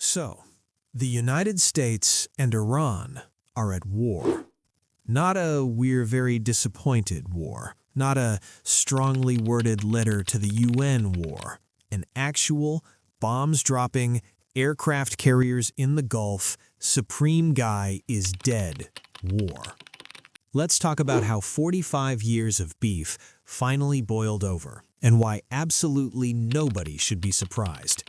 So, the United States and Iran are at war. Not a "we're very disappointed" war. Not a strongly worded letter to the UN war. An actual, bombs-dropping, aircraft carriers in the Gulf, supreme guy is dead war. Let's talk about how 45 years of beef finally boiled over, and why absolutely nobody should be surprised.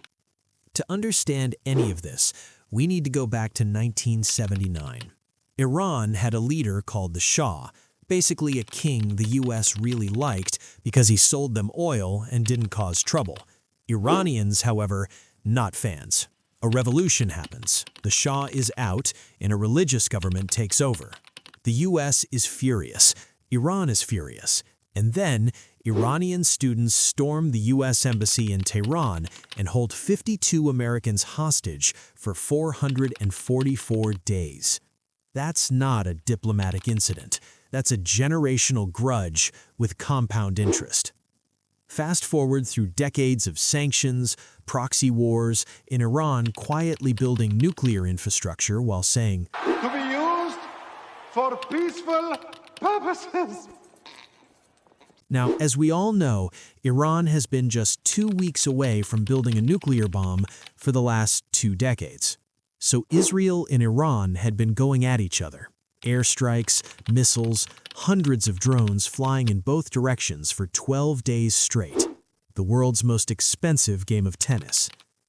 To understand any of this, we need to go back to 1979. Iran had a leader called the Shah, basically a king the US really liked because he sold them oil and didn't cause trouble. Iranians, however, not fans. A revolution happens, the Shah is out, and a religious government takes over. The US is furious, Iran is furious, and then Iranian students storm the US embassy in Tehran and hold 52 Americans hostage for 444 days. That's not a diplomatic incident. That's a generational grudge with compound interest. Fast forward through decades of sanctions, proxy wars, in Iran quietly building nuclear infrastructure while saying, "To be used for peaceful purposes." Now, as we all know, Iran has been just 2 weeks away from building a nuclear bomb for the last 2 decades. So Israel and Iran had been going at each other. Airstrikes, missiles, hundreds of drones flying in both directions for 12 days straight. The world's most expensive game of tennis.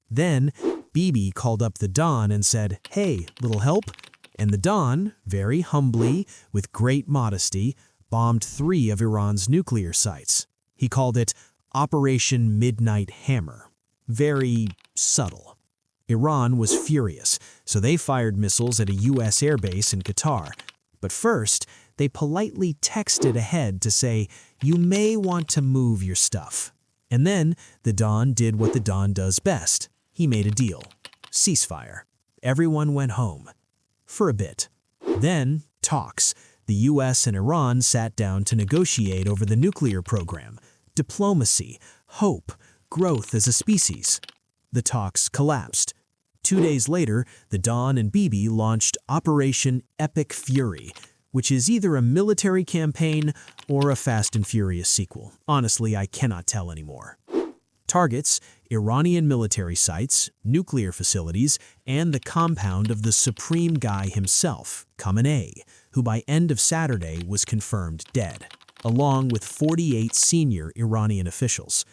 Then, Bibi called up the Don and said, "Hey, little help?" And the Don, very humbly, with great modesty, bombed 3 of Iran's nuclear sites. He called it Operation Midnight Hammer. Very subtle. Iran was furious, so they fired missiles at a US airbase in Qatar. But first, they politely texted ahead to say, "You may want to move your stuff." And then, the Don did what the Don does best. He made a deal. Ceasefire. Everyone went home. For a bit. Then, talks. The US and Iran sat down to negotiate over the nuclear program. Diplomacy, hope, growth as a species. The talks collapsed. 2 days later, the Don and Bibi launched Operation Epic Fury, which is either a military campaign or a Fast and Furious sequel. Honestly, I cannot tell anymore. Targets: Iranian military sites, nuclear facilities, and the compound of the supreme guy himself, Khamenei, who by end of Saturday was confirmed dead, along with 48 senior Iranian officials.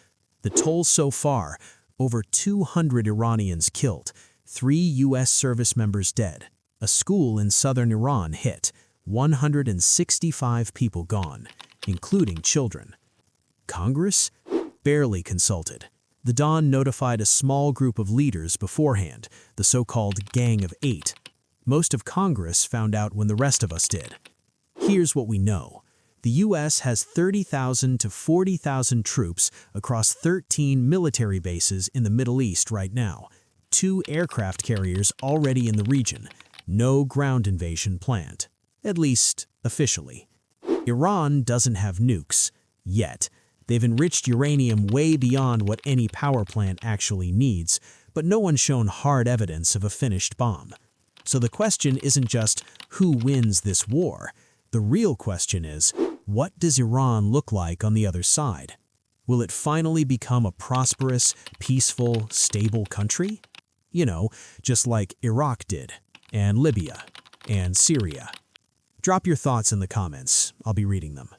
The toll so far: over 200 Iranians killed, 3 US service members dead, a school in southern Iran hit, 165 people gone, including children. Congress? Barely consulted. The Don notified a small group of leaders beforehand, the so-called Gang of 8. Most of Congress found out when the rest of us did. Here's what we know. The US has 30,000 to 40,000 troops across 13 military bases in the Middle East right now. 2 aircraft carriers already in the region. No ground invasion planned. At least, officially. Iran doesn't have nukes. Yet. They've enriched uranium way beyond what any power plant actually needs, but no one's shown hard evidence of a finished bomb. So the question isn't just who wins this war. The real question is, what does Iran look like on the other side? Will it finally become a prosperous, peaceful, stable country? You know, just like Iraq did, and Libya, and Syria. Drop your thoughts in the comments. I'll be reading them.